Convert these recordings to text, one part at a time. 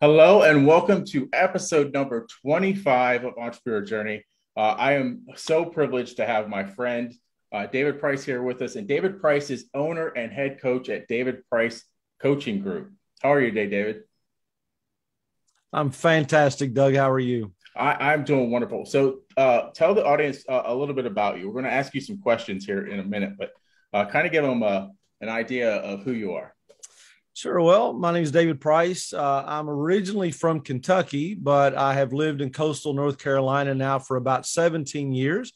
Hello and welcome to episode number 25 of Entrepreneur Journey. I am so privileged to have my friend David Price here with us. And David Price is owner and head coach at David Price Coaching Group. How are you today, David? I'm fantastic, Doug. How are you? I'm doing wonderful. So tell the audience a little bit about you. We're going to ask you some questions here in a minute, but kind of give them an idea of who you are. Sure. Well, my name is David Price. I'm originally from Kentucky, but I have lived in coastal North Carolina now for about 17 years.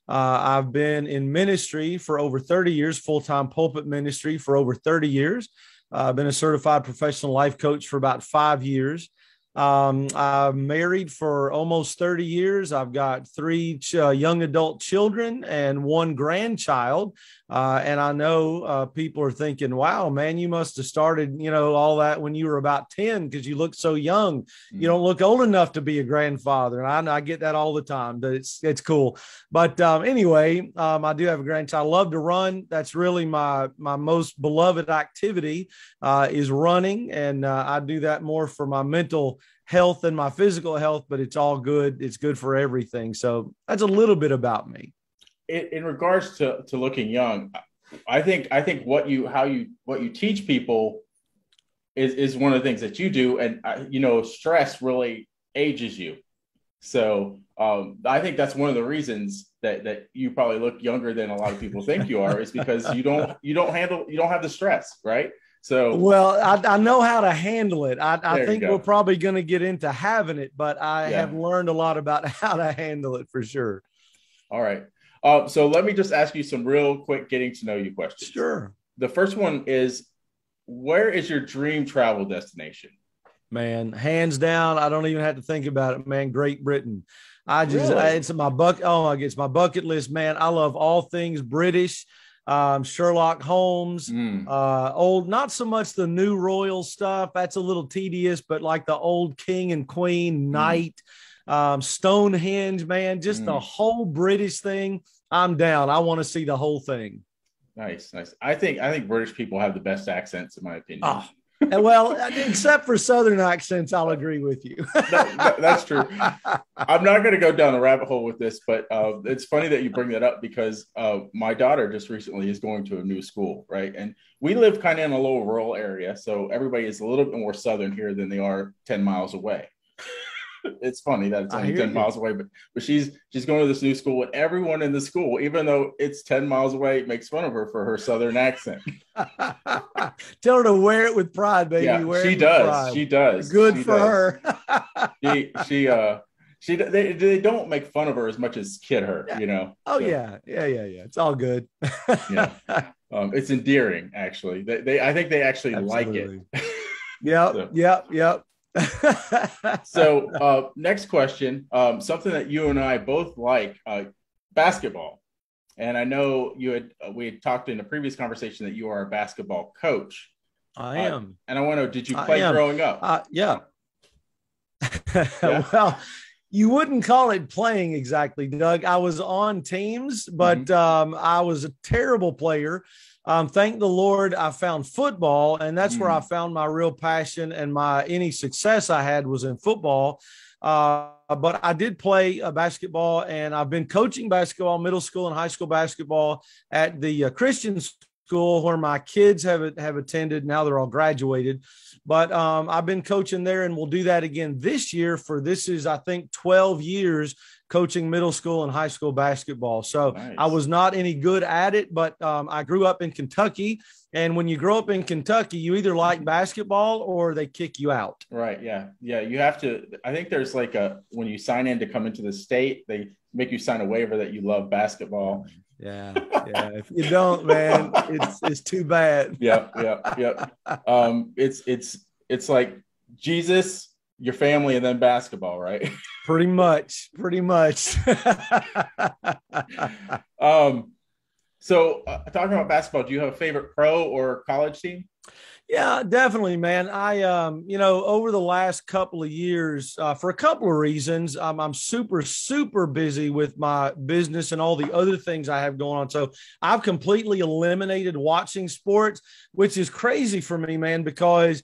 I've been in ministry for over 30 years, full-time pulpit ministry for over 30 years. I've been a certified professional life coach for about 5 years. I'm married for almost 30 years. I've got three young adult children and one grandchild. And I know people are thinking, wow, man, you must have started, all that when you were about 10 because you look so young. You don't look old enough to be a grandfather. And I get that all the time, but it's cool. But anyway, I do have a grandchild. I love to run. That's really my most beloved activity is running. And I do that more for my mental health and my physical health, but it's all good. It's good for everything. So that's a little bit about me. In regards to looking young, I think what you teach people is one of the things that you do, and stress really ages you. So I think that's one of the reasons that you probably look younger than a lot of people think you are, is because you don't have the stress, right? So, well, I know how to handle it. I think we're probably going to get into having it, but I have learned a lot about how to handle it for sure. All right. So let me just ask you some real quick getting to know you questions. Sure. The first one is, where is your dream travel destination? Man, hands down, I don't even have to think about it, man. Great Britain. Really? It's my bucket. Oh, it's my bucket list, man. I love all things British. Sherlock Holmes, old, not so much the new royal stuff. That's a little tedious, but like the old king and queen, knight, Stonehenge, man, just the whole British thing. I'm down. I want to see the whole thing. Nice. I think British people have the best accents, in my opinion. Oh. Well, except for Southern accents, I'll agree with you. That's true. I'm not going to go down the rabbit hole with this, but it's funny that you bring that up because my daughter just recently is going to a new school, right? And we live kind of in a little rural area, so everybody is a little bit more Southern here than they are 10 miles away. It's funny that it's only 10 miles away, but she's going to this new school, and everyone in the school, even though it's 10 miles away, makes fun of her for her Southern accent. Tell her to wear it with pride, baby. Yeah, wear she it does. With pride. She does. Good she for does. her. They don't make fun of her as much as kid her, Oh, so, yeah. It's all good. Yeah. It's endearing, actually. I think they actually Absolutely. Like it. Yep. So next question, something that you and I both like, basketball. And I know we had talked in a previous conversation that you are a basketball coach. I am. And I want to know, did you play growing up? Yeah. Well, you wouldn't call it playing exactly, Doug. I was on teams, but I was a terrible player. Thank the Lord, I found football, and that's where I found my real passion, and any success I had was in football. But I did play basketball, and I've been coaching basketball, middle school and high school basketball at the Christian school where my kids have attended. Now they're all graduated, but I've been coaching there, and we'll do that again this year. This is, I think, 12 years coaching middle school and high school basketball. So nice. I was not any good at it, but I grew up in Kentucky. And when you grow up in Kentucky, you either like basketball or they kick you out. Right. Yeah. You have to, I think there's when you sign in to come into the state, they make you sign a waiver that you love basketball. Yeah. If you don't, man, it's too bad. Yep. It's like Jesus, your family, and then basketball, right? Pretty much. So talking about basketball, do you have a favorite pro or college team? Yeah, definitely, man. I, over the last couple of years, for a couple of reasons, I'm super, super busy with my business and all the other things I have going on. So I've completely eliminated watching sports, which is crazy for me, man, because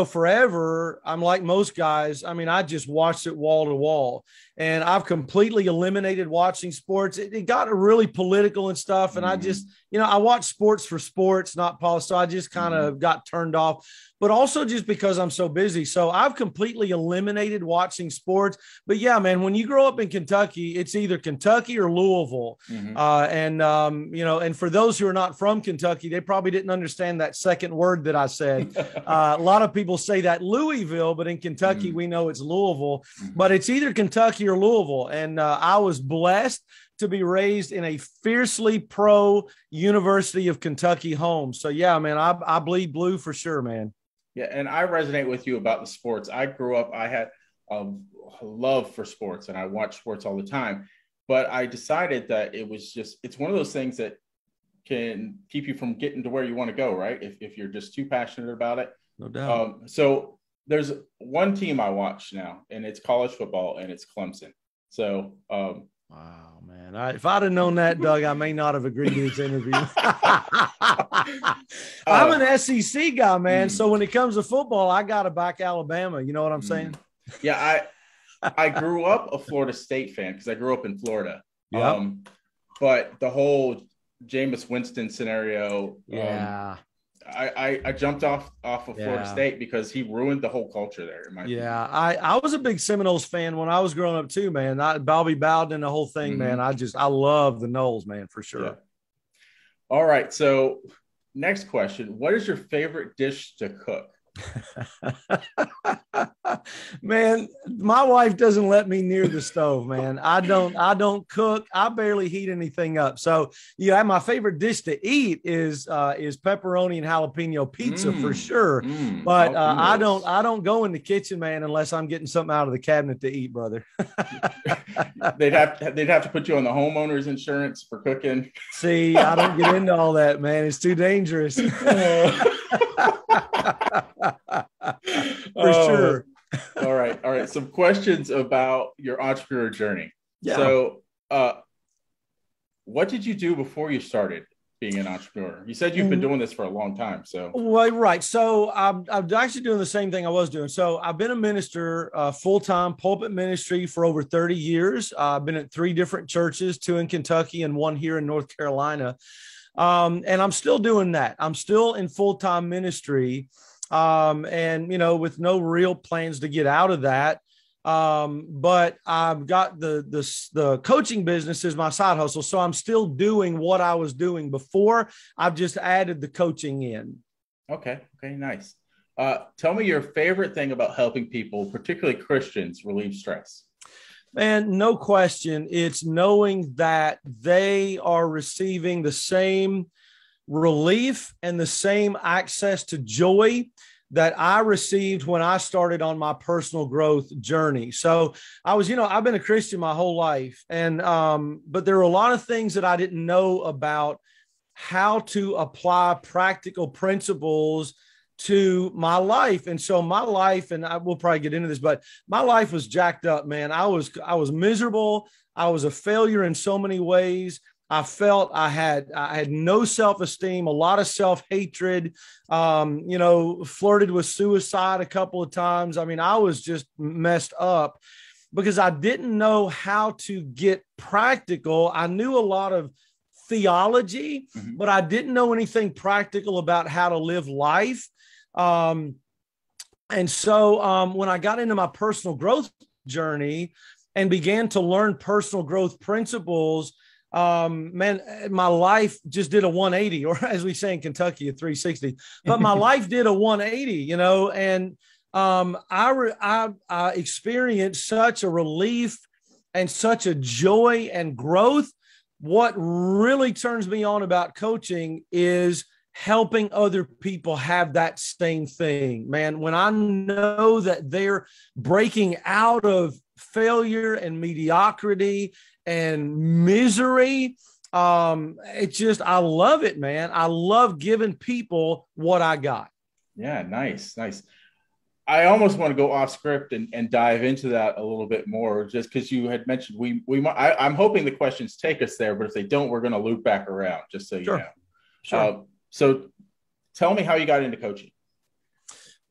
forever, I'm like most guys. I mean, I just watched it wall to wall, and I've completely eliminated watching sports. It got really political and stuff. And I just, I watch sports for sports, not politics. So I just kind of got turned off, but also just because I'm so busy. So I've completely eliminated watching sports. But yeah, man, when you grow up in Kentucky, it's either Kentucky or Louisville. And for those who are not from Kentucky, they probably didn't understand that second word that I said. A lot of people say that Louisville, but in Kentucky, we know it's Louisville, but it's either Kentucky or Louisville. And I was blessed to be raised in a fiercely pro University of Kentucky home. So yeah, man, I bleed blue for sure, man. Yeah. And I resonate with you about the sports. I grew up, I had a love for sports and I watched sports all the time, but I decided that it's one of those things that can keep you from getting to where you want to go, right? If you're just too passionate about it. No doubt. So there's one team I watch now, and it's college football, and it's Clemson. So, wow, man. If I'd have known that, Doug, I may not have agreed to this interview. I'm an SEC guy, man. So when it comes to football, I got to back Alabama. You know what I'm saying? Yeah, I grew up a Florida State fan because I grew up in Florida. Yep. But the whole Jameis Winston scenario, yeah. I jumped off of Florida State because he ruined the whole culture there. I was a big Seminoles fan when I was growing up too, man. Bobby Bowden and the whole thing, man. I love the Noles, man, for sure. Yeah. All right. So next question, what is your favorite dish to cook? Man, my wife doesn't let me near the stove, man. I don't cook. I barely heat anything up. So yeah, my favorite dish to eat is pepperoni and jalapeno pizza for sure. But I don't go in the kitchen, man, unless I'm getting something out of the cabinet to eat, brother. They'd have to put you on the homeowner's insurance for cooking. See, I don't get into all that, man. It's too dangerous. For sure. All right. Some questions about your entrepreneur journey. Yeah. So, what did you do before you started being an entrepreneur? You said you've been doing this for a long time. So, well, right. So I'm actually doing the same thing I was doing. So I've been a minister, full-time pulpit ministry for over 30 years. I've been at 3 different churches, 2 in Kentucky and 1 here in North Carolina. And I'm still doing that. I'm still in full-time ministry. And, with no real plans to get out of that. But I've got the coaching business is my side hustle. So I'm still doing what I was doing before. I've just added the coaching in. Okay. Nice. Tell me your favorite thing about helping people, particularly Christians, relieve stress. Man, no question. It's knowing that they are receiving the same relief and the same access to joy that I received when I started on my personal growth journey. So I've been a Christian my whole life, and but there were a lot of things that I didn't know about how to apply practical principles to my life. And so my life, and I will probably get into this, but my life was jacked up, man. I was miserable. I was a failure in so many ways. I felt I had no self-esteem, a lot of self-hatred, flirted with suicide a couple of times. I mean, I was just messed up because I didn't know how to get practical. I knew a lot of theology, but I didn't know anything practical about how to live life. And so when I got into my personal growth journey and began to learn personal growth principles, man, my life just did a 180, or as we say in Kentucky, a 360, but my life did a 180, and I experienced such a relief and such a joy and growth. What really turns me on about coaching is helping other people have that same thing, man. When I know that they're breaking out of failure and mediocrity and misery, I love it, man. I love giving people what I got. Yeah, nice. I almost want to go off script and dive into that a little bit more, just because you had mentioned I'm hoping the questions take us there, but if they don't, we're going to loop back around, just so you know. Sure. So tell me how you got into coaching.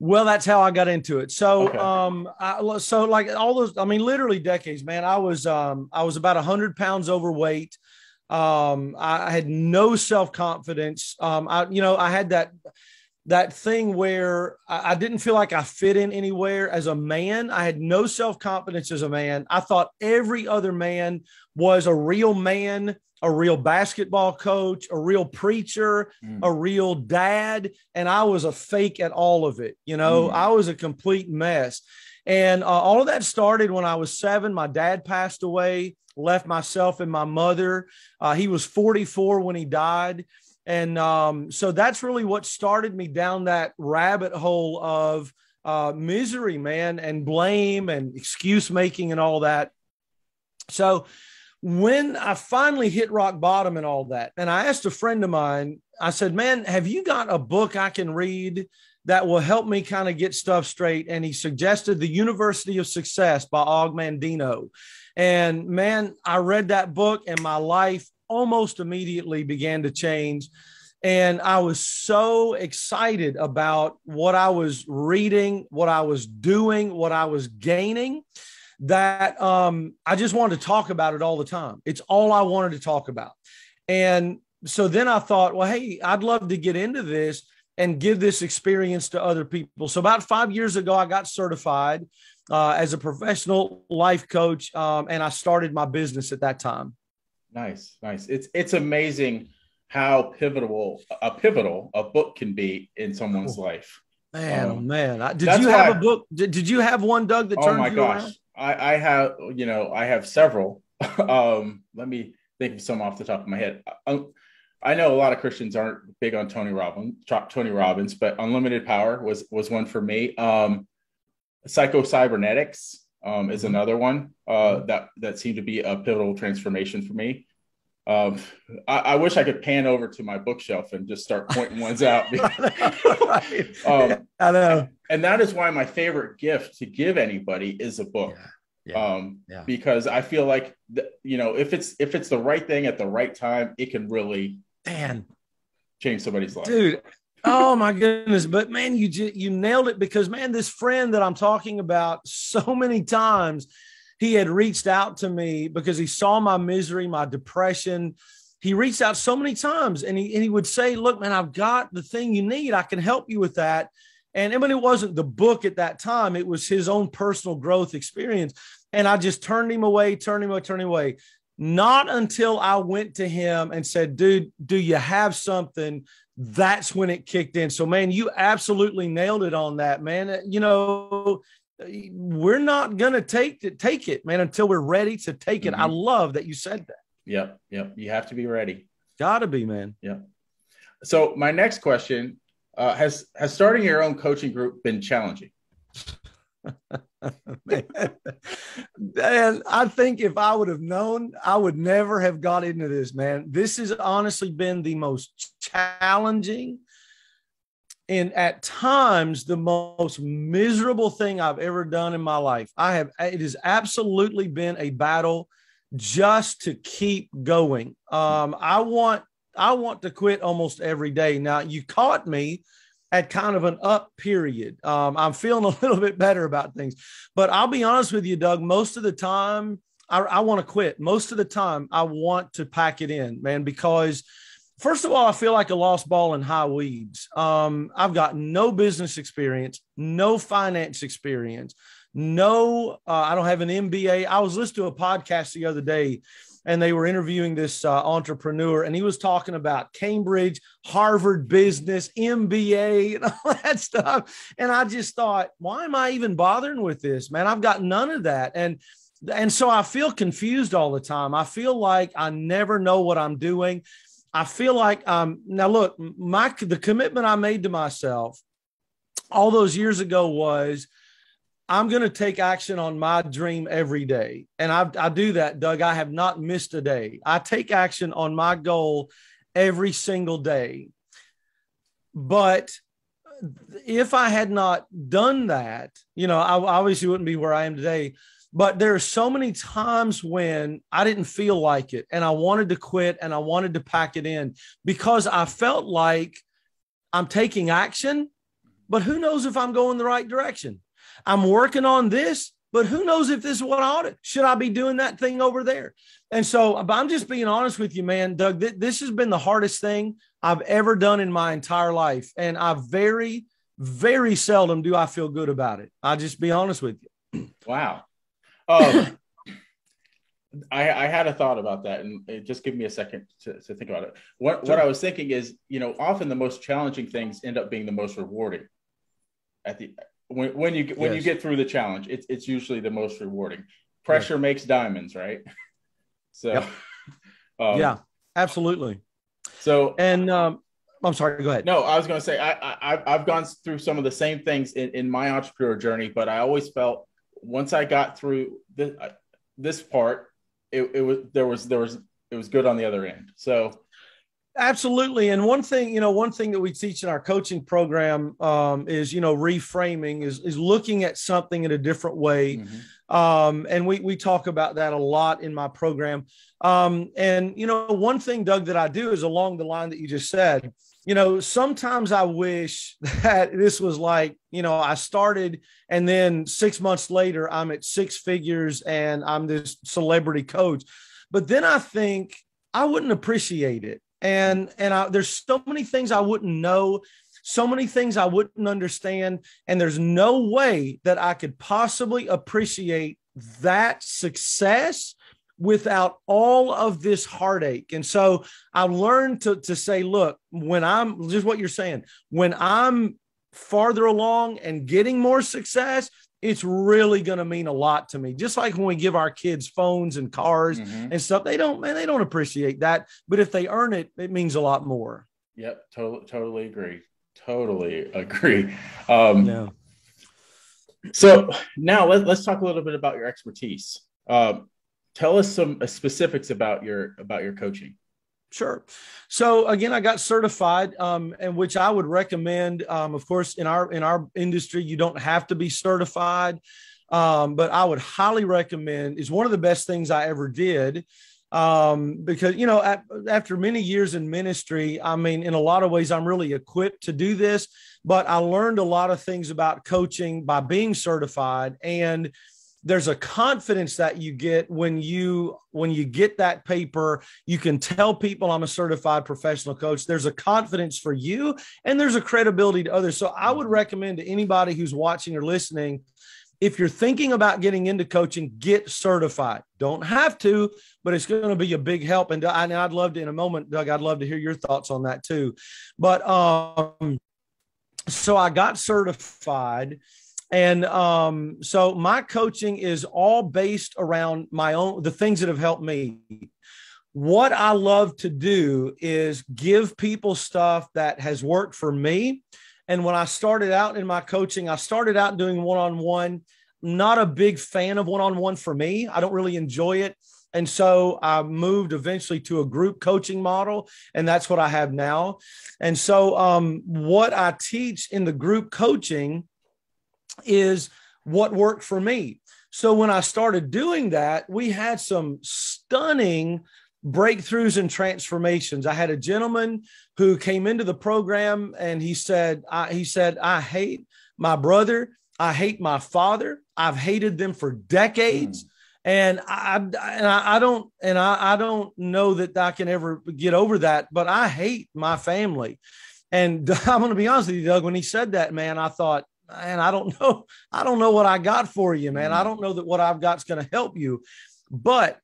Well, that's how I got into it. So, Okay. so like all those, I mean, literally decades, man. I was about 100 pounds overweight. I had no self-confidence. I had that thing where I didn't feel like I fit in anywhere as a man. I had no self-confidence as a man. I thought every other man was a real man, a real basketball coach, a real preacher, a real dad. And I was a fake at all of it. I was a complete mess. And all of that started when I was 7. My dad passed away, left myself and my mother. He was 44 when he died. And so that's really what started me down that rabbit hole of misery, man, and blame and excuse making and all that. So when I finally hit rock bottom and all that, and I asked a friend of mine, I said, man, have you got a book I can read that will help me kind of get stuff straight? And he suggested The University of Success by Og Mandino. And man, I read that book and my life almost immediately began to change. And I was so excited about what I was reading, what I was doing, what I was gaining, that I just wanted to talk about it all the time. It's all I wanted to talk about. And so then I thought, well, hey, I'd love to get into this and give this experience to other people. So about 5 years ago, I got certified as a professional life coach, and I started my business at that time. Nice. It's amazing how pivotal a book can be in someone's life. Man, oh man! Did you have a book? Did you have one, Doug, that turned you around? I have. I have several. Let me think of some off the top of my head. I know a lot of Christians aren't big on Tony Robbins, but Unlimited Power was one for me. Psycho-Cybernetics is another one that seemed to be a pivotal transformation for me. I wish I could pan over to my bookshelf and just start pointing ones out. I know. And that is why my favorite gift to give anybody is a book. Because I feel like, if it's the right thing at the right time, it can really change somebody's life. Dude. Oh my goodness. But man, you nailed it, because man, this friend that I'm talking about so many times, he had reached out to me because he saw my misery, my depression. He reached out so many times, and he would say, look, man, I've got the thing you need. I can help you with that. And I mean, it wasn't the book at that time. It was his own personal growth experience. And I just turned him away. Not until I went to him and said, dude, do you have something? That's when it kicked in. So man, you absolutely nailed it on that, man. We're not going to take it, man, until we're ready to take it. I love that you said that. Yep. You have to be ready. Gotta be, man. Yeah. So my next question, has starting your own coaching group been challenging? Man, I think if I would have known, I would never have got into this, man. This has honestly been the most challenging and at times the most miserable thing I've ever done in my life. It has absolutely been a battle just to keep going. I want to quit almost every day. Now, you caught me at kind of an up period. I'm feeling a little bit better about things, but I'll be honest with you, Doug, most of the time I want to quit. Most of the time I want to pack it in, man, because first of all, I feel like a lost ball in high weeds. I've got no business experience, no finance experience, I don't have an MBA. I was listening to a podcast the other day, and they were interviewing this entrepreneur, and he was talking about Cambridge, Harvard business, MBA, and all that stuff. And I just thought, why am I even bothering with this, man? I've got none of that. And so I feel confused all the time. I feel like I never know what I'm doing. I feel like, now look, the commitment I made to myself all those years ago was, I'm going to take action on my dream every day. And I do that, Doug. I have not missed a day. I take action on my goal every single day. But if I had not done that, I obviously wouldn't be where I am today. But there are so many times when I didn't feel like it, and I wanted to quit, and I wanted to pack it in, because I felt like I'm taking action, but who knows if I'm going the right direction? I'm working on this, but who knows if this is what I ought to, should I be doing that thing over there? And so I'm just being honest with you, man, Doug, this has been the hardest thing I've ever done in my entire life. And I very, very seldom do I feel good about it. I'll just be honest with you. Wow. I had a thought about that, and just give me a second to think about it. What I was thinking is, often the most challenging things end up being the most rewarding. When you get through the challenge, it's usually the most rewarding. Pressure makes diamonds, right? So, yep. Yeah, absolutely. So, and I'm sorry, go ahead. No, I was going to say I've gone through some of the same things in my entrepreneur journey, but I always felt once I got through this part, it was good on the other end. So. Absolutely. And one thing that we teach in our coaching program is, reframing is looking at something in a different way. Mm-hmm. And we talk about that a lot in my program. And one thing, Doug, that I do is along the line that you just said. Sometimes I wish that this was like, I started and then 6 months later, I'm at six figures and I'm this celebrity coach. But then I think I wouldn't appreciate it. And there's so many things I wouldn't know, so many things I wouldn't understand. And there's no way that I could possibly appreciate that success without all of this heartache. And so I learned to say, look, when I'm just what you're saying, when I'm farther along and getting more success, it's really going to mean a lot to me. Just like when we give our kids phones and cars mm-hmm. and stuff, they don't appreciate that. But if they earn it, it means a lot more. Yep. Totally agree. Totally agree. Yeah. So now let's talk a little bit about your expertise. Tell us some specifics about your coaching. Sure. So again, I got certified, and which I would recommend. Of course, in our industry, you don't have to be certified, but I would highly recommend. It's one of the best things I ever did, because after many years in ministry, I mean, in a lot of ways, I'm really equipped to do this. But I learned a lot of things about coaching by being certified, and there's a confidence that you get when you get that paper. You can tell people I'm a certified professional coach. There's a confidence for you and there's a credibility to others. So I would recommend to anybody who's watching or listening, if you're thinking about getting into coaching, get certified. Don't have to, but it's going to be a big help. And I'd love to, in a moment, Doug, I'd love to hear your thoughts on that too. But so I got certified. And so my coaching is all based around the things that have helped me. What I love to do is give people stuff that has worked for me. And when I started out in my coaching, I started out doing one-on-one. Not a big fan of one-on-one for me. I don't really enjoy it. And so I moved eventually to a group coaching model, and that's what I have now. And so what I teach in the group coaching is what worked for me. So when I started doing that, we had some stunning breakthroughs and transformations. I had a gentleman who came into the program and he said, I hate my brother. I hate my father. I've hated them for decades. And I don't know that I can ever get over that, but I hate my family. And I'm going to be honest with you, Doug, when he said that, man, I thought, and I don't know what I got for you, man. I don't know that what I've got is going to help you. But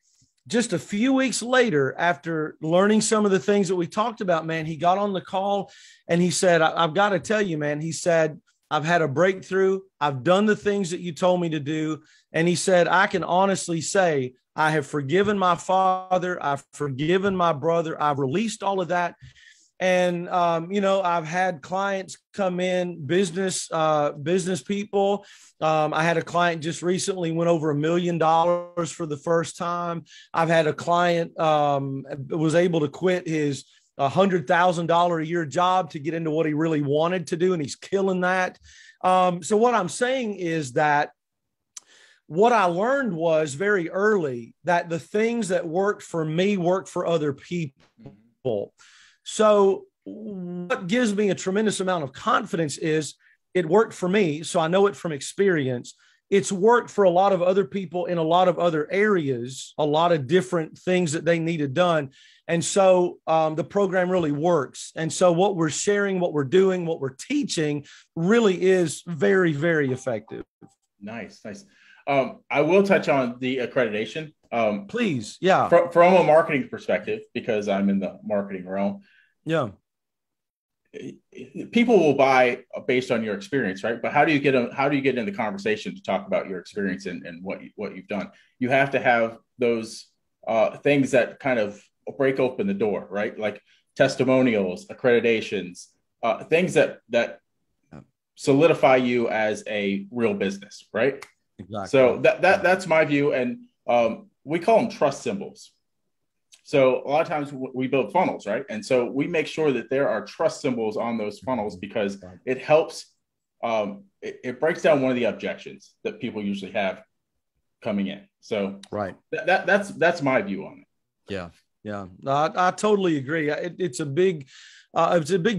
just a few weeks later, after learning some of the things that we talked about, man, he got on the call and he said, I've got to tell you, man, he said, I've had a breakthrough. I've done the things that you told me to do. And he said, I can honestly say, I have forgiven my father. I've forgiven my brother. I've released all of that. And, I've had clients come in, business people. I had a client just recently went over $1 million for the first time. I've had a client was able to quit his $100,000 a year job to get into what he really wanted to do. And he's killing that. So what I'm saying is that what I learned was very early that the things that worked for me worked for other people. So what gives me a tremendous amount of confidence is it worked for me, so I know it from experience. It's worked for a lot of other people in a lot of other areas, a lot of different things that they needed done. And so the program really works. And so what we're sharing, what we're doing, what we're teaching really is very, very effective. Nice, nice. I will touch on the accreditation. Please. Yeah. From a marketing perspective, because I'm in the marketing realm. Yeah. People will buy based on your experience, right? But how do you get them? How do you get in the conversation to talk about your experience and what you've done? You have to have those things that kind of break open the door, right? Like testimonials, accreditations, things that solidify you as a real business, right? Exactly. So that's my view, and we call them trust symbols. So a lot of times we build funnels, right? And so we make sure that there are trust symbols on those funnels because it helps. It breaks down one of the objections that people usually have coming in. So right, that's my view on it. Yeah, yeah, I totally agree. It's a big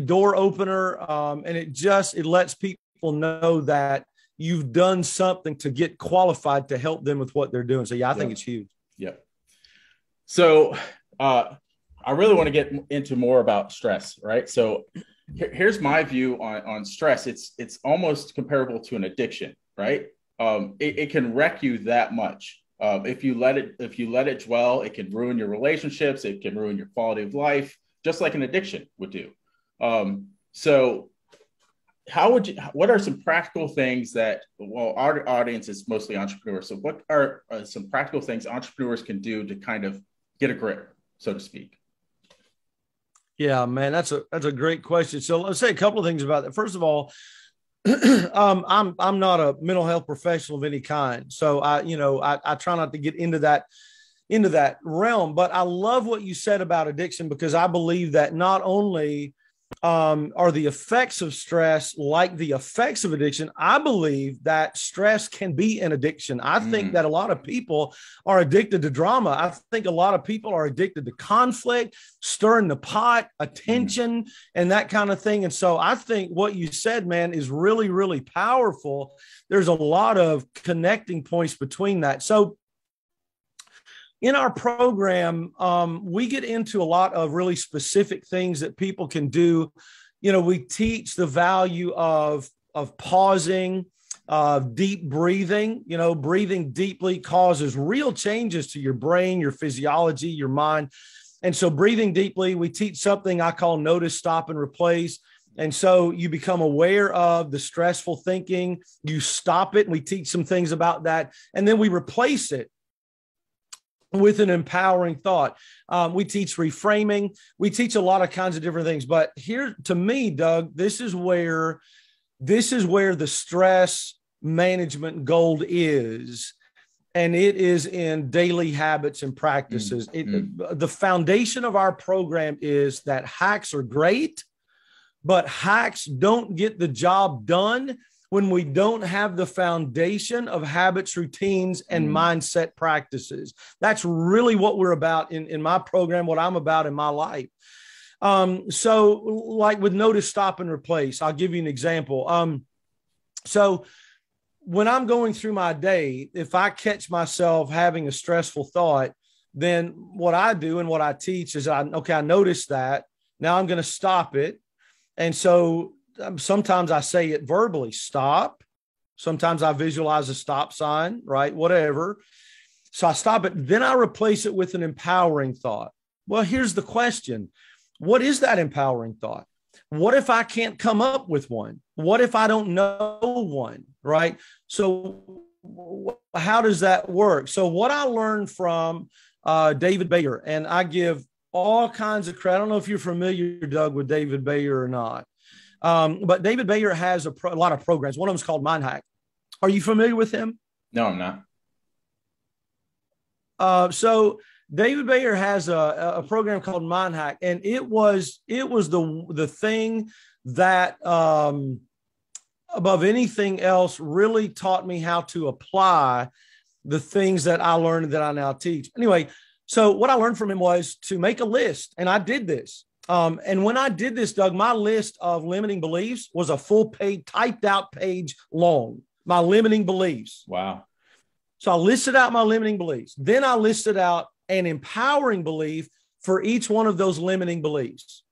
door opener, and it lets people know that you've done something to get qualified to help them with what they're doing. So yeah, I think it's huge. Yep. So I really want to get into more about stress, right? So here's my view on stress. It's almost comparable to an addiction, right? It can wreck you that much. If you let it dwell, it can ruin your relationships. It can ruin your quality of life, just like an addiction would do. So what are some practical things that, well, our audience is mostly entrepreneurs. So what are some practical things entrepreneurs can do to kind of get a grip, so to speak? Yeah, man, that's a great question. So let's say a couple of things about that. First of all, I'm not a mental health professional of any kind. So I try not to get into that realm, but I love what you said about addiction, because I believe that not only are the effects of stress like the effects of addiction, I believe that stress can be an addiction. I think that a lot of people are addicted to drama. I think a lot of people are addicted to conflict, stirring the pot, attention, and that kind of thing. And so I think what you said, man, is really, really powerful. There's a lot of connecting points between that. So in our program, we get into a lot of really specific things that people can do. We teach the value of pausing, deep breathing. Breathing deeply causes real changes to your brain, your physiology, your mind. And so breathing deeply, we teach something I call notice, stop, and replace. And so you become aware of the stressful thinking, you stop it. And we teach some things about that. And then we replace it with an empowering thought. We teach reframing. We teach a lot of kinds of different things. But here, to me, Doug, this is where the stress management gold is. And it is in daily habits and practices. The foundation of our program is that hacks are great, but hacks don't get the job done when we don't have the foundation of habits, routines, and mindset practices. That's really what we're about in my program, what I'm about in my life. So like with notice, stop, and replace, I'll give you an example. So when I'm going through my day, if I catch myself having a stressful thought, then what I do and what I teach is I noticed that. Now I'm going to stop it. And so sometimes I say it verbally, stop. Sometimes I visualize a stop sign, right? Whatever. So I stop it. Then I replace it with an empowering thought. Well, here's the question. What is that empowering thought? What if I can't come up with one? What if I don't know one, right? So how does that work? So what I learned from David Bayer, and I give all kinds of credit. I don't know if you're familiar, Doug, with David Bayer or not. But David Bayer has a lot of programs. One of them is called Mind Hack. Are you familiar with him? No, I'm not. So David Bayer has a program called Mind Hack, and it was the thing that above anything else really taught me how to apply the things that I learned that I now teach. Anyway, so what I learned from him was to make a list, and I did this. And when I did this, Doug, my list of limiting beliefs was a full page, typed out page long, my limiting beliefs. Wow. So I listed out my limiting beliefs. Then I listed out an empowering belief for each one of those limiting beliefs.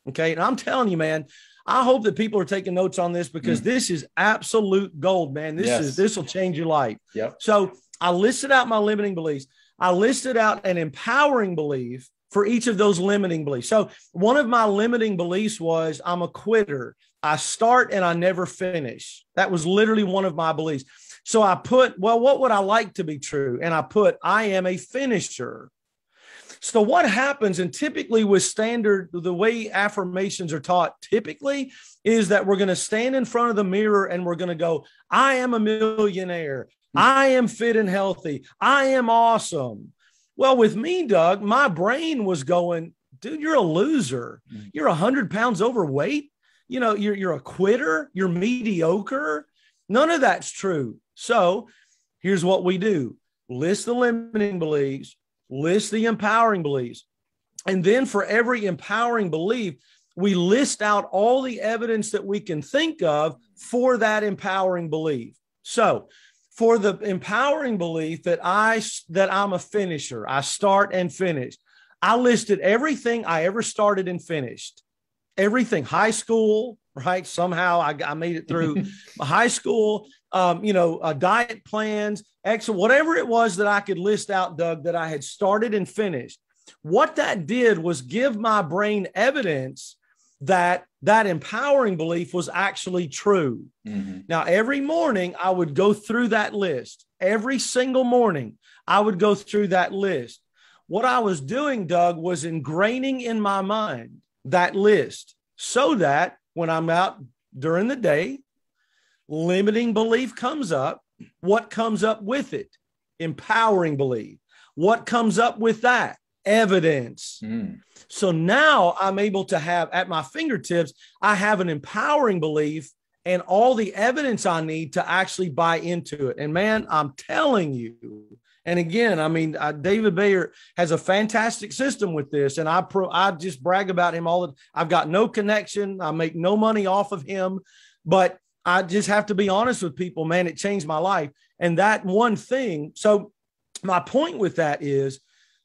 Okay. And I'm telling you, man, I hope that people are taking notes on this because this is absolute gold, man. This will change your life. Yep. So I listed out my limiting beliefs. I listed out an empowering belief for each of those limiting beliefs. So one of my limiting beliefs was I'm a quitter. I start and I never finish. That was literally one of my beliefs. So I put, well, what would I like to be true? And I put, I am a finisher. So what happens, and typically with standard, the way affirmations are taught typically is that we're going to stand in front of the mirror and we're going to go, I am a millionaire. I am fit and healthy. I am awesome. Well, with me, Doug, my brain was going, dude, you're a loser. You're 100 pounds overweight. You know, you're a quitter. You're mediocre. None of that's true. So here's what we do. List the limiting beliefs, list the empowering beliefs. And then for every empowering belief, we list out all the evidence that we can think of for that empowering belief. So for the empowering belief that I'm a finisher, I start and finish, I listed everything I ever started and finished. Everything, high school, right? Somehow I made it through high school, diet plans, whatever it was that I could list out, Doug, that I had started and finished. What that did was give my brain evidence that empowering belief was actually true. Mm-hmm. Now, every morning I would go through that list. Every single morning I would go through that list. What I was doing, Doug, was ingraining in my mind that list so that when I'm out during the day, limiting belief comes up. What comes up with it? Empowering belief. What comes up with that? Evidence. So now I'm able to have at my fingertips, I have an empowering belief and all the evidence I need to actually buy into it. And man, I'm telling you, and again, I mean, David Bayer has a fantastic system with this, and I just brag about him all the. I've got no connection. I make no money off of him, but I just have to be honest with people, man. It changed my life, and that one thing. So my point with that is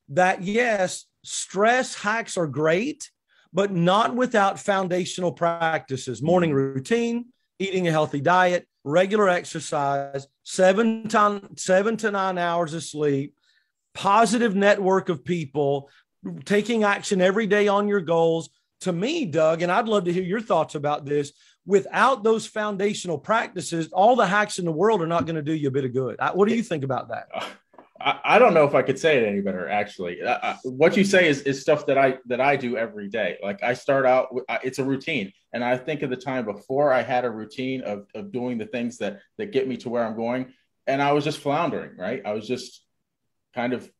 that yes, stress hacks are great, but not without foundational practices: morning routine, eating a healthy diet, regular exercise, 7 to 9 hours of sleep, positive network of people, taking action every day on your goals. To me, Doug, and I'd love to hear your thoughts about this, without those foundational practices, all the hacks in the world are not going to do you a bit of good. What do you think about that? I don't know if I could say it any better, actually. What you say is stuff that I do every day. Like I start out, it's a routine. And I think of the time before I had a routine of doing the things that get me to where I'm going. And I was just floundering, right? I was just kind of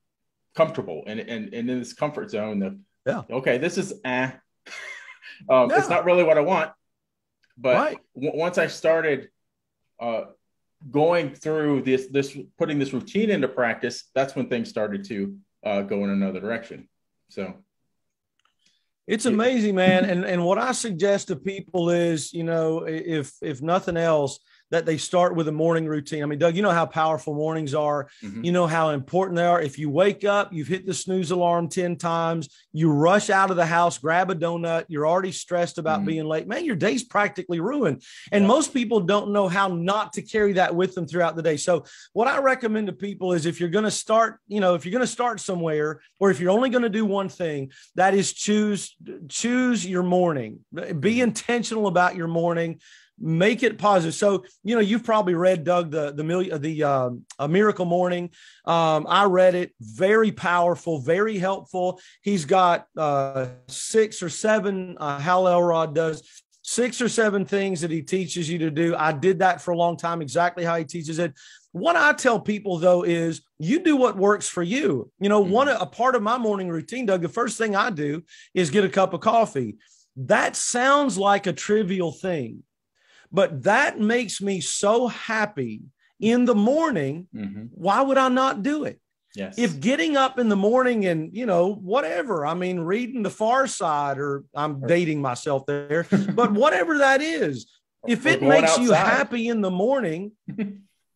comfortable and in this comfort zone of, okay, this is, it's not really what I want. But once I started going through this putting this routine into practice, that's when things started to go in another direction. So it's amazing, man. And what I suggest to people is, if nothing else, that they start with a morning routine. I mean, Doug, you know how powerful mornings are. Mm-hmm. You know how important they are. If you wake up, you've hit the snooze alarm 10 times, you rush out of the house, grab a donut, you're already stressed about being late, man, your day's practically ruined. And most people don't know how not to carry that with them throughout the day. So what I recommend to people is if you're going to start, if you're going to start somewhere, or if you're only going to do one thing, that is choose your morning. Be intentional about your morning. Make it positive. So, you've probably read, Doug, the Miracle Morning. I read it. Very powerful, very helpful. He's got 6 or 7, Hal Elrod does 6 or 7 things that he teaches you to do. I did that for a long time, exactly how he teaches it. What I tell people, though, is you do what works for you. A part of my morning routine, Doug, the first thing I do is get a cup of coffee. That sounds like a trivial thing, but that makes me so happy in the morning. Mm-hmm. Why would I not do it? Yes. If getting up in the morning and, whatever, I mean, reading The Far Side, or I'm dating myself there, but whatever that is, if Or it going makes you outside. happy in the morning,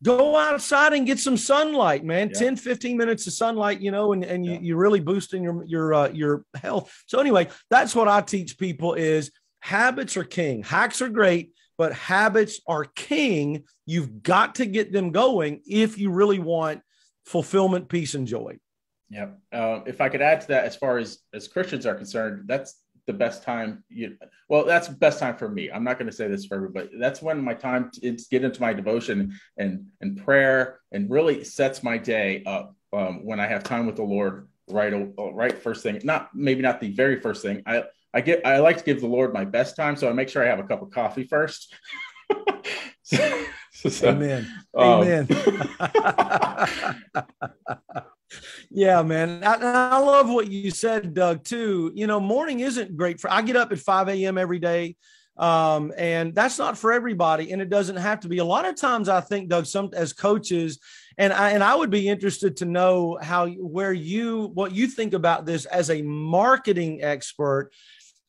go outside and get some sunlight, man. Yeah. 10, 15 minutes of sunlight, and Yeah. you're really boosting your health. So anyway, that's what I teach people is habits are king. Hacks are great, but habits are king. You've got to get them going if you really want fulfillment, peace, and joy. Yep. If I could add to that, as far as Christians are concerned, that's the best time. That's the best time for me. I'm not going to say this for everybody. That's when my time to get into my devotion and prayer, and really sets my day up. When I have time with the Lord, right first thing. Maybe not the very first thing. I like to give the Lord my best time, so I make sure I have a cup of coffee first. Amen. Amen. Yeah, man. I love what you said, Doug, too. Morning isn't great I get up at 5 a.m. every day. And that's not for everybody. And it doesn't have to be. A lot of times I think, Doug, as coaches, and I would be interested to know what you think about this as a marketing expert.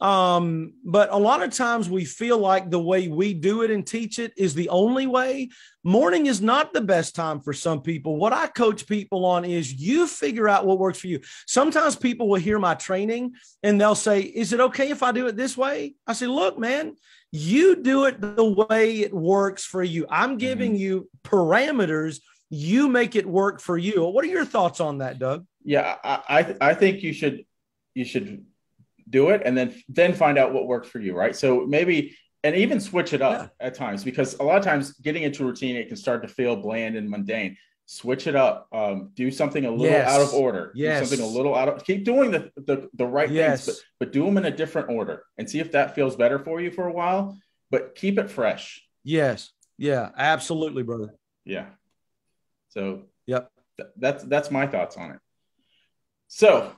But a lot of times we feel like the way we do it and teach it is the only way. Morning is not the best time for some people. What I coach people on is you figure out what works for you. Sometimes people will hear my training and they'll say, is it okay if I do it this way? I say, look, man, you do it the way it works for you. I'm giving you parameters. You make it work for you. What are your thoughts on that, Doug? Yeah, I think you should do it and then find out what works for you, right? So maybe, and even switch it up at times, because a lot of times getting into routine, it can start to feel bland and mundane. Switch it up. Do something a little out of order. Do something a little keep doing the right things, but do them in a different order and see if that feels better for you for a while, but keep it fresh. Yes. Yeah, absolutely, brother. Yeah. So yep. That's my thoughts on it. So,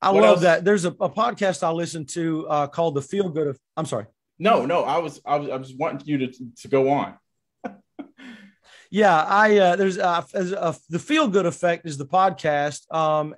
I love that. There's a podcast I listen to called The Feel Good of. I'm sorry. No, I was wanting you to go on. Yeah, there's The Feel Good Effect is the podcast,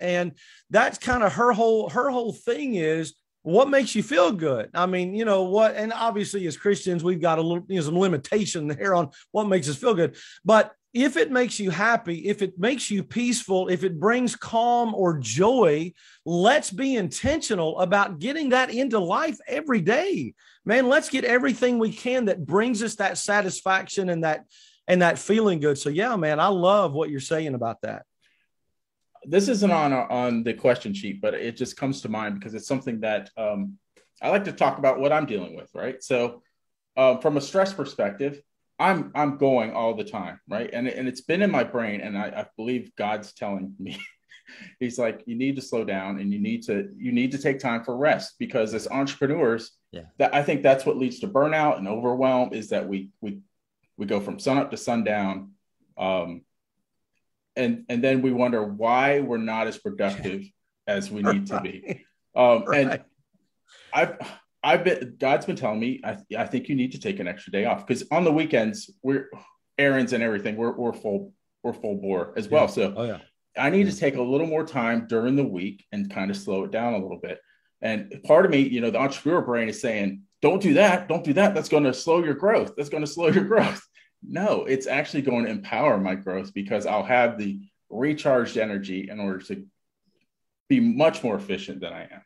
and that's kind of her whole thing is what makes you feel good. I mean, what, and obviously as Christians we've got a little some limitation there on what makes us feel good, but if it makes you happy, if it makes you peaceful, if it brings calm or joy, let's be intentional about getting that into life every day. Man, let's get everything we can that brings us that satisfaction and that feeling good. So yeah, man, I love what you're saying about that. This isn't on the question sheet, but it just comes to mind because it's something that I like to talk about what I'm dealing with, right? So from a stress perspective, I'm going all the time, right? And it's been in my brain, and I believe God's telling me, He's like, you need to slow down, and you need to take time for rest, because as entrepreneurs, that I think that's what leads to burnout and overwhelm, is that we go from sunup to sundown, and then we wonder why we're not as productive as we need to be. And God's been telling me, I think you need to take an extra day off, because on the weekends we're errands and everything. We're full bore as well. So I need to take a little more time during the week and kind of slow it down a little bit. And part of me, the entrepreneur brain is saying, don't do that. That's going to slow your growth. No, it's actually going to empower my growth, because I'll have the recharged energy in order to be much more efficient than I am.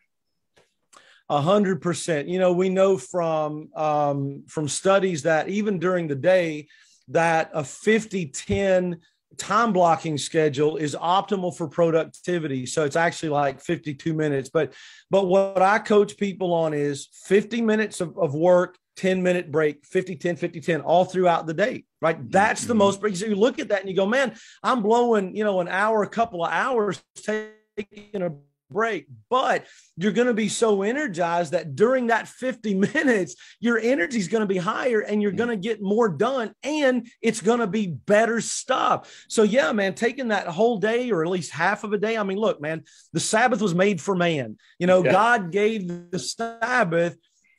100%. We know from studies that even during the day, that a 50-10 time blocking schedule is optimal for productivity. So it's actually like 52 minutes. But what I coach people on is 50 minutes of work, 10-minute break, 50-10, 50-10, all throughout the day, right? That's the most, because you look at that and you go, man, I'm blowing, an hour, a couple of hours taking a break, but you're going to be so energized that during that 50 minutes, your energy is going to be higher and you're going to get more done, and it's going to be better stuff. So yeah, man, taking that whole day, or at least half of a day. I mean, look, man, the Sabbath was made for man. God gave the Sabbath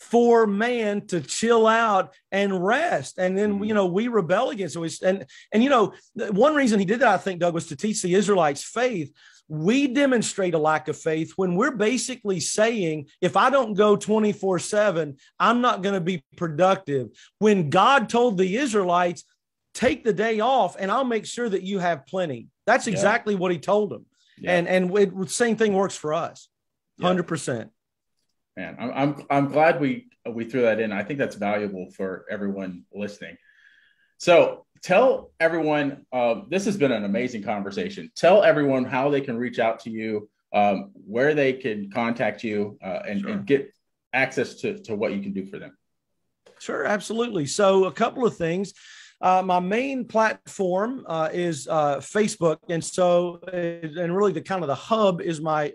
for man to chill out and rest. And then, we rebel against it. And one reason he did that, I think, Doug, was to teach the Israelites faith. We demonstrate a lack of faith when we're basically saying, if I don't go 24/7, I'm not going to be productive. When God told the Israelites, take the day off and I'll make sure that you have plenty. That's exactly what he told them. Yeah. And the same thing works for us. 100%. Man, I'm glad we threw that in. I think that's valuable for everyone listening. So tell everyone, this has been an amazing conversation. Tell everyone how they can reach out to you, where they can contact you, and get access to what you can do for them. Sure, absolutely. So a couple of things. My main platform is Facebook, and so and really the hub is my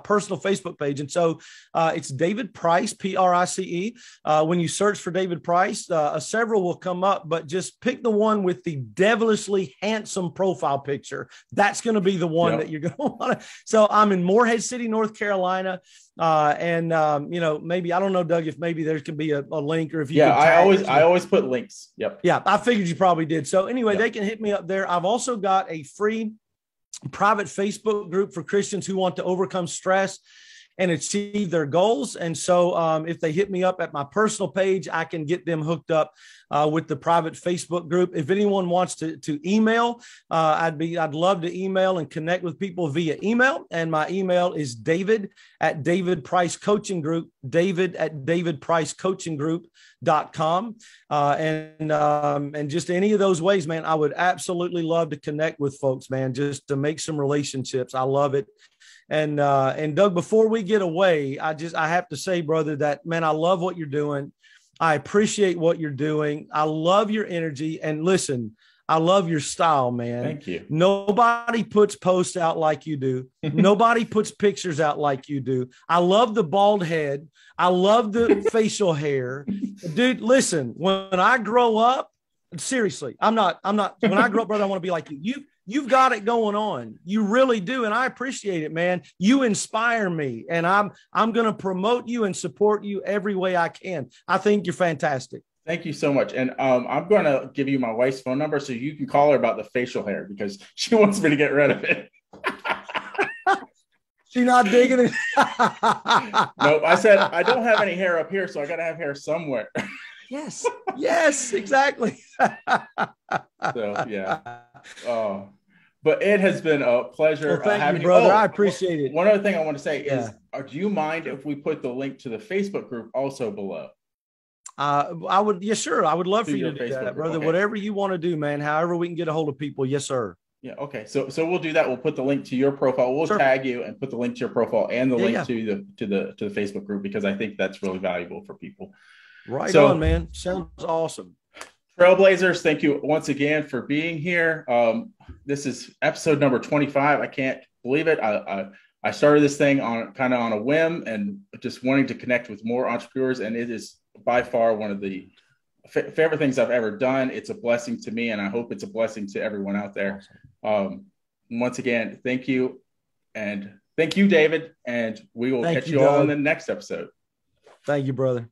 personal Facebook page, and so it's David Price, Price. When you search for David Price, several will come up, but just pick the one with the devilishly handsome profile picture. That's going to be the one that you're going to want to. So I'm in Morehead City, North Carolina. Maybe, I don't know, Doug, if maybe there can be a link, or if you I always put links. Yep. Yeah. I figured you probably did. So anyway, they can hit me up there. I've also got a free private Facebook group for Christians who want to overcome stress and achieve their goals. And so if they hit me up at my personal page, I can get them hooked up with the private Facebook group. If anyone wants to email, I'd love to email and connect with people via email. And my email is David at David Price Coaching Group, David at davidpricecoachinggroup.com. And just any of those ways, man, I would absolutely love to connect with folks, man, just to make some relationships. I love it. And Doug, before we get away, I have to say, brother, that, man, I love what you're doing. I appreciate what you're doing. I love your energy. And listen, I love your style, man. Thank you. Nobody puts posts out like you do. Nobody puts pictures out like you do. I love the bald head. I love the facial hair. Dude, listen, when I grow up, seriously, when I grow up, brother, I want to be like you. You've got it going on. You really do. And I appreciate it, man. You inspire me, and I'm going to promote you and support you every way I can. I think you're fantastic. Thank you so much. And I'm going to give you my wife's phone number so you can call her about the facial hair, because she wants me to get rid of it. She's not digging it. Nope. I said, I don't have any hair up here, so I got to have hair somewhere. Yes, exactly. So, yeah. But it has been a pleasure. Well, thank you, brother. I appreciate it. One other thing I want to say is, do you mind if we put the link to the Facebook group also below? I would. Yes, sure. I would love for you to do Facebook that, group. brother. Okay. Whatever you want to do, man. However we can get a hold of people. Yes, sir. Yeah. Okay. So we'll do that. We'll put the link to your profile. We'll tag you and put the link to your profile and the link to the Facebook group, because I think that's really valuable for people. Right on, man. Sounds awesome. Trailblazers, thank you once again for being here. This is episode number 25. I can't believe it. I started this thing on a whim and just wanting to connect with more entrepreneurs, and it is by far one of the favorite things I've ever done. It's a blessing to me, and I hope it's a blessing to everyone out there. Once again, thank you, and thank you, David, and we will catch you all in the next episode. Thank you, brother.